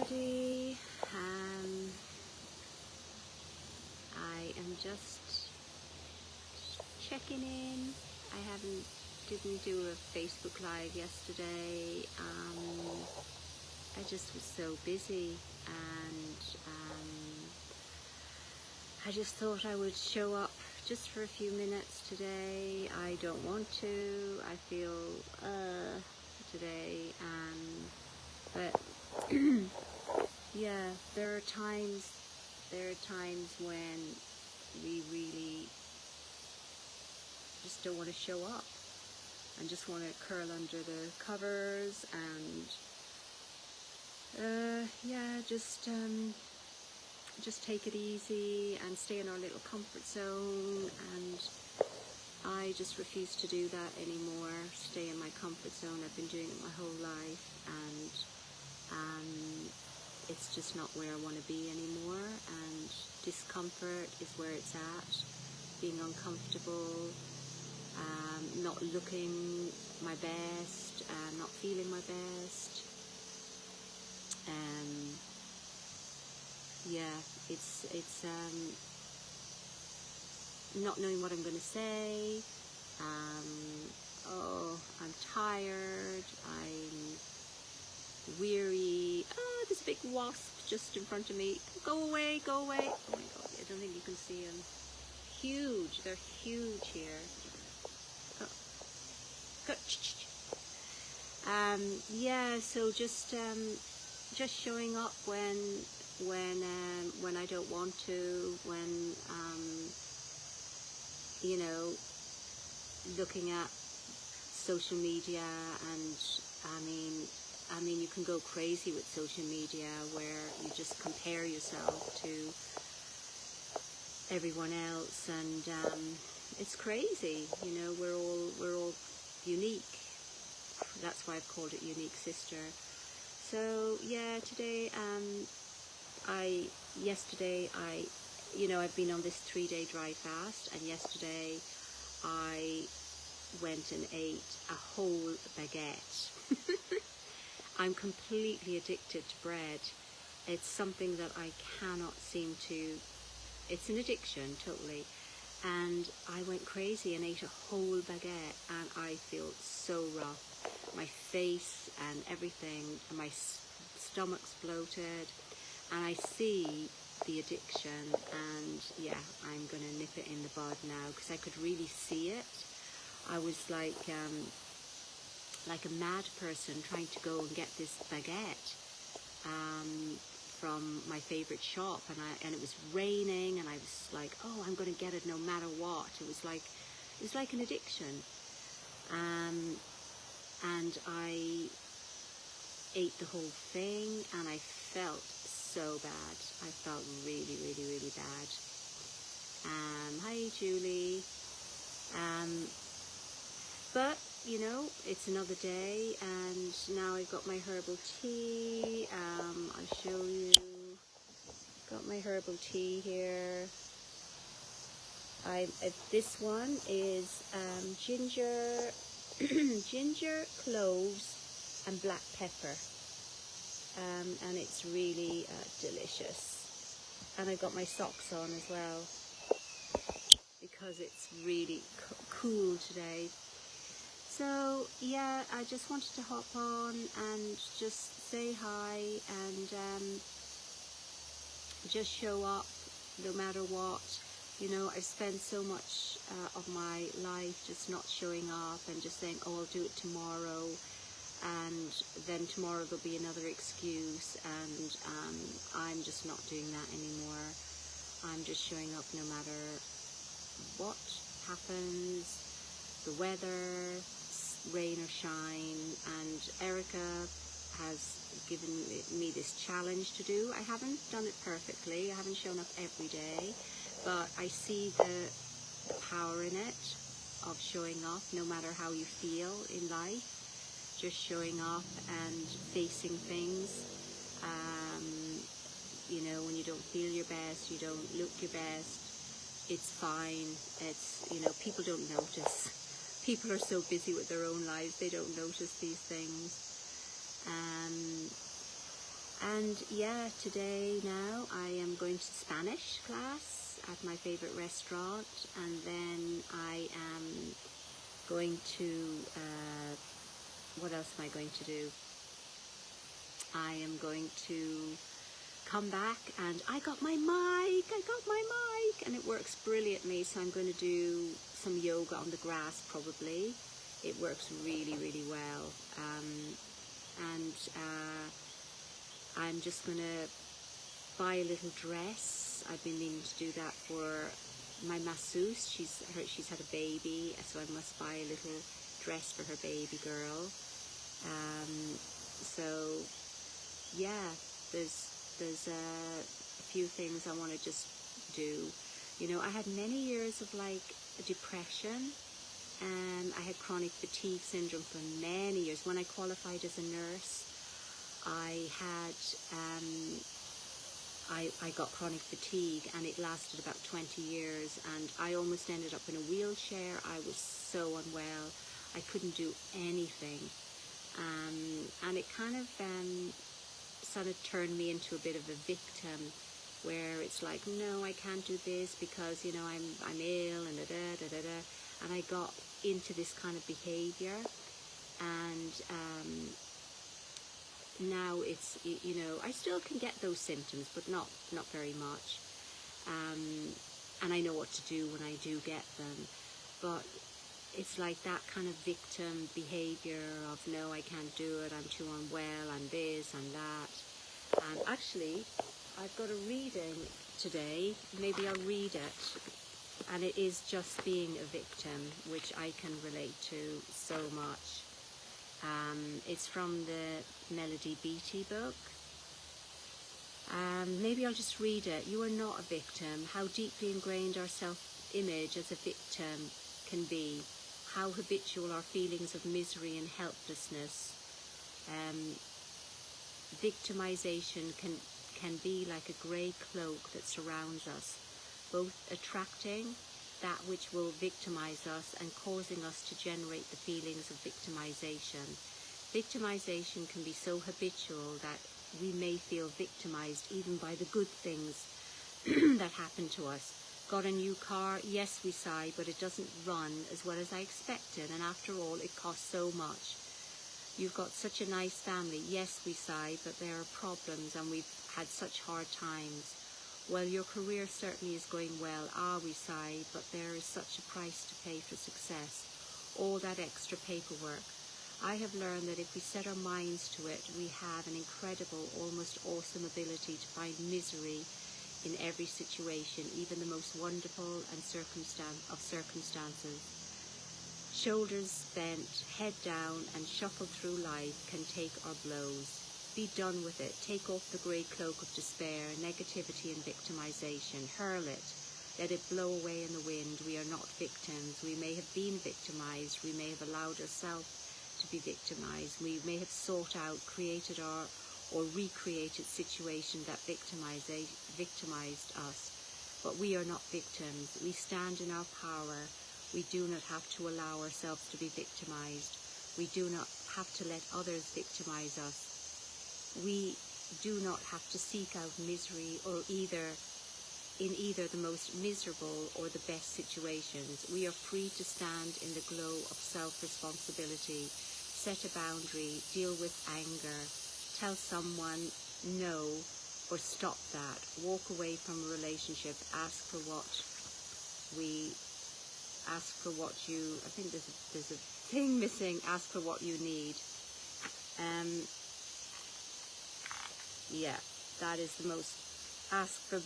everybody. I am just checking in. Didn't do a Facebook Live yesterday. I just was so busy, and I just thought I would show up just for a few minutes today. I don't want to. I feel today, but yeah, there are times when we really just don't want to show up and just want to curl under the covers and just take it easy and stay in our little comfort zone. And I just refuse to do that anymore. Stay in my comfort zone. I've been doing it my whole life, and it's just not where I want to be anymore. And discomfort is where it's at. Being uncomfortable, not looking my best, not feeling my best. It's not knowing what I'm going to say. I'm tired. I'm weary. Oh, there's a big wasp just in front of me. Go away, go away. Oh my God, I don't think you can see them. Huge. They're huge here. So just showing up when I don't want to, when looking at social media, and I mean you can go crazy with social media where you just compare yourself to everyone else, and it's crazy. We're all unique. That's why I've called it Unique Sister. So yeah, today I've been on this 3-day dry fast, and yesterday I went and ate a whole baguette. I'm completely addicted to bread. It's something that I cannot seem to, it's an addiction totally. And I went crazy and ate a whole baguette, and I feel so rough. My face and everything, and my stomach's bloated, and I see the addiction, and yeah, I'm going to nip it in the bud now, because I could really see it. I was like a mad person trying to go and get this baguette from my favorite shop, and it was raining, and I was like, oh, I'm going to get it no matter what. It was like an addiction, and I ate the whole thing, and I felt so bad. I felt really, really, really bad. Hi Julie. But it's another day, and now I've got my herbal tea. I'll show you. Got my herbal tea here. This one is ginger, ginger, cloves, and black pepper, and it's really delicious. And I've got my socks on as well, because it's really cool today. So yeah, I just wanted to hop on and just say hi, and just show up no matter what. I've spent so much of my life just not showing up and just saying, oh, I'll do it tomorrow, and then tomorrow there'll be another excuse, and I'm just not doing that anymore. I'm just showing up no matter what happens, the weather, rain or shine. And Erica has given me this challenge to do. I haven't done it perfectly. I haven't shown up every day, but I see the power in it, of showing up no matter how you feel in life. Just showing up and facing things. When you don't feel your best, you don't look your best, it's fine. People don't notice. People are so busy with their own lives, they don't notice these things. And yeah, today now I am going to Spanish class at my favorite restaurant, and then I am going to, what else am I going to do? I am going to come back, and I got my mic, and it works brilliantly, so I'm going to do some yoga on the grass probably. It works really, really well. And I'm just going to buy a little dress. I've been meaning to do that for my masseuse. She's had a baby, so I must buy a little dress for her baby girl. So yeah, there's a few things I want to just do. You know, I had many years of like depression, and I had chronic fatigue syndrome for many years. When I qualified as a nurse, I had I got chronic fatigue, and it lasted about 20 years, and I almost ended up in a wheelchair. I was so unwell. I couldn't do anything, and it kind of sort of turned me into a bit of a victim, where it's like, no, I can't do this because, you know, I'm ill, and and I got into this kind of behavior, and now it's, you know, I still can get those symptoms, but not very much, and I know what to do when I do get them, but it's like that kind of victim behavior of, no, I can't do it, I'm too unwell, I'm this, I'm that. And actually, I've got a reading today, maybe I'll read it, and it is just being a victim, which I can relate to so much. It's from the Melody Beattie book. Maybe I'll just read it. You are not a victim. How deeply ingrained our self-image as a victim can be. How habitual our feelings of misery and helplessness. Victimization can be like a grey cloak that surrounds us, both attracting that which will victimize us and causing us to generate the feelings of victimization. Victimization can be so habitual that we may feel victimized even by the good things that happen to us. Got a new car? Yes, we sigh, but it doesn't run as well as I expected, and after all, it costs so much. You've got such a nice family. Yes, we sigh, but there are problems, and we've had such hard times. Well, your career certainly is going well. Ah, we sigh, but there is such a price to pay for success. All that extra paperwork. I have learned that if we set our minds to it, we have an incredible, almost awesome ability to find misery in every situation, even the most wonderful and circumstances. Shoulders bent, head down, and shuffle through life can take our blows. Be done with it. Take off the grey cloak of despair, negativity and victimization. Hurl it. Let it blow away in the wind. We are not victims. We may have been victimized. We may have allowed ourselves to be victimized. We may have sought out, created or recreated situations that victimized us. But we are not victims. We stand in our power. We do not have to allow ourselves to be victimized. We do not have to let others victimize us. We do not have to seek out misery or in either the most miserable or the best situations. We are free to stand in the glow of self-responsibility, set a boundary, deal with anger, tell someone no or stop that, walk away from a relationship, ask for what you, I think there's a thing missing, ask for what you need. Yeah, that is the most, ask for,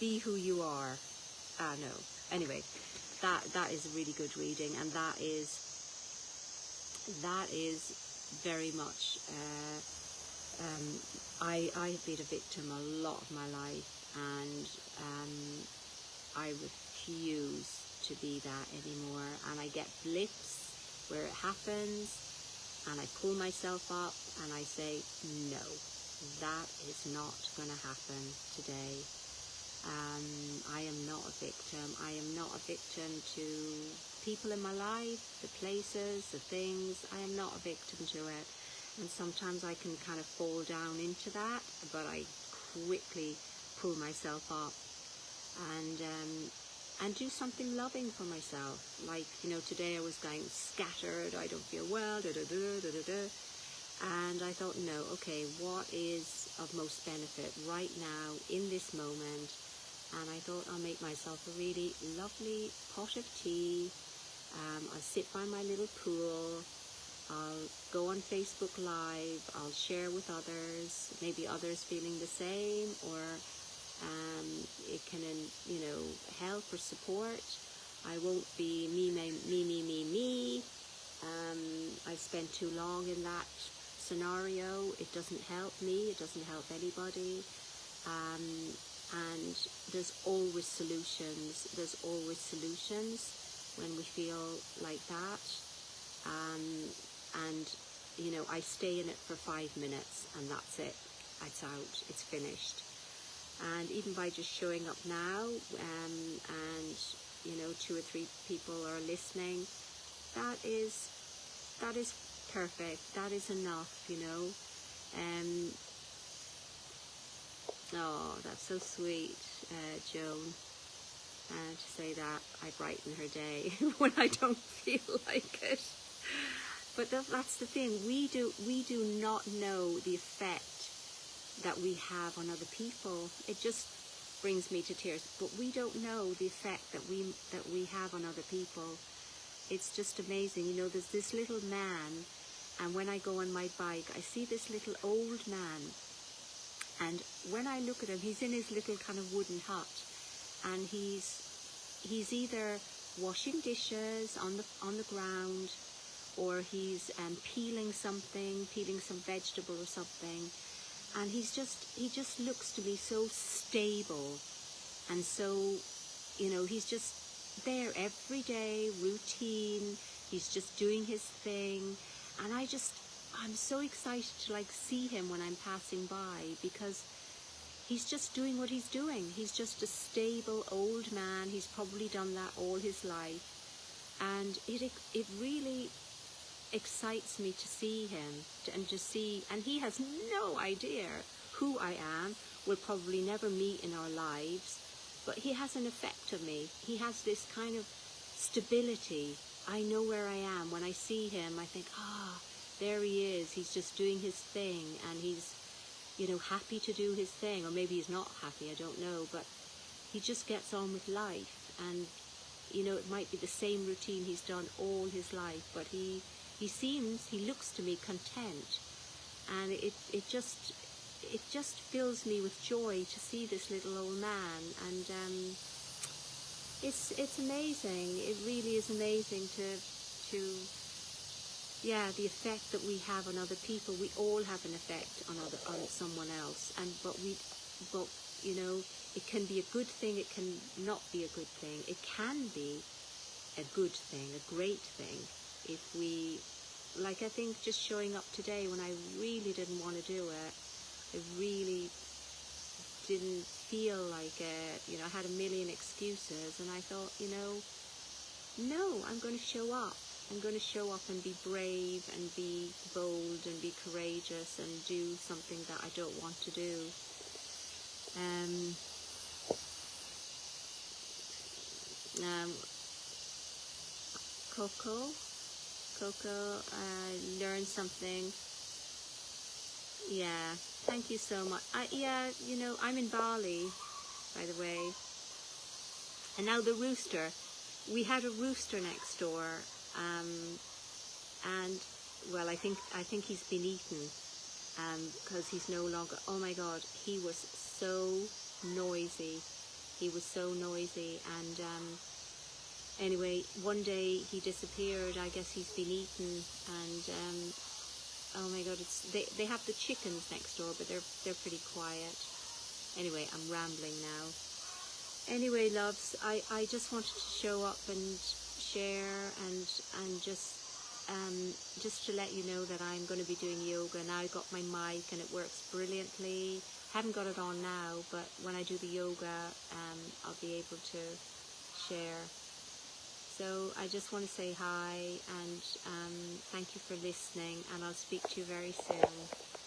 be who you are. No. Anyway, that is a really good reading, and that is very much, I have been a victim a lot of my life, and I refuse to be that anymore, and I get blips where it happens, and I pull myself up and I say, no, that is not going to happen today. I am not a victim. I am not a victim to people in my life, the places, the things. I am not a victim to it. and sometimes I can kind of fall down into that, but I quickly pull myself up and do something loving for myself. Like, you know, today I was going scattered, I don't feel well, and I thought, no, okay, what is of most benefit right now in this moment? And I thought, I'll make myself a really lovely pot of tea. I'll sit by my little pool. I'll go on Facebook Live. I'll share with others, maybe others feeling the same, or it can, you know, help or support. I won't be me. I've spent too long in that scenario. It doesn't help me. It doesn't help anybody. And there's always solutions. There's always solutions when we feel like that. And, you know, I stay in it for 5 minutes and that's it. It's out. It's finished. And even by just showing up now, and, you know, 2 or 3 people are listening, that is perfect. That is enough, you know. Oh, that's so sweet, Joan, to say that I brighten her day when I don't feel like it. But that's the thing. We do not know the effect that we have on other people. It just brings me to tears. But we don't know the effect that we have on other people. It's just amazing. You know, there's this little man, and when I go on my bike, I see this little old man. And when I look at him, he's in his little kind of wooden hut, and he's either washing dishes on the ground, or he's peeling some vegetable or something, and he just looks to me so stable, and so, you know, he's just there every day, routine. He's just doing his thing, and I'm so excited to like see him when I'm passing by, because he's just doing what he's doing. He's just a stable old man. He's probably done that all his life, and it really excites me to see him, and he has no idea who I am. We'll probably never meet in our lives, but he has an effect on me. He has this kind of stability. I know where I am. When I see him, I think, there he is. He's just doing his thing, and he's, you know, happy to do his thing, or maybe he's not happy, I don't know, but he just gets on with life. And, you know, it might be the same routine he's done all his life, but he looks to me content, and it just fills me with joy to see this little old man. And it's amazing. It really is amazing to the effect that we have on other people. We all have an effect on someone else, but you know, it can be a good thing, it can not be a good thing. It can be a good thing, a great thing, if we, like, I think just showing up today when I really didn't want to do it. I really didn't feel like it, you know, I had a million excuses, and I thought, you know, no, I'm going to show up. I'm going to show up and be brave and be bold and be courageous and do something that I don't want to do. Coco, I learned something. Yeah, thank you so much. You know, I'm in Bali, by the way. And now the rooster. We had a rooster next door. And well, I think he's been eaten, because he's no longer. Oh my God, he was so noisy. And anyway, one day he disappeared. I guess he's been eaten, and oh my God, they have the chickens next door, but they're pretty quiet. Anyway, I'm rambling now. Anyway, loves, I just wanted to show up and share and just to let you know that I'm going to be doing yoga. Now I got my mic and it works brilliantly. Haven't got it on now, but when I do the yoga, I'll be able to share. So I just want to say hi and thank you for listening, and I'll speak to you very soon.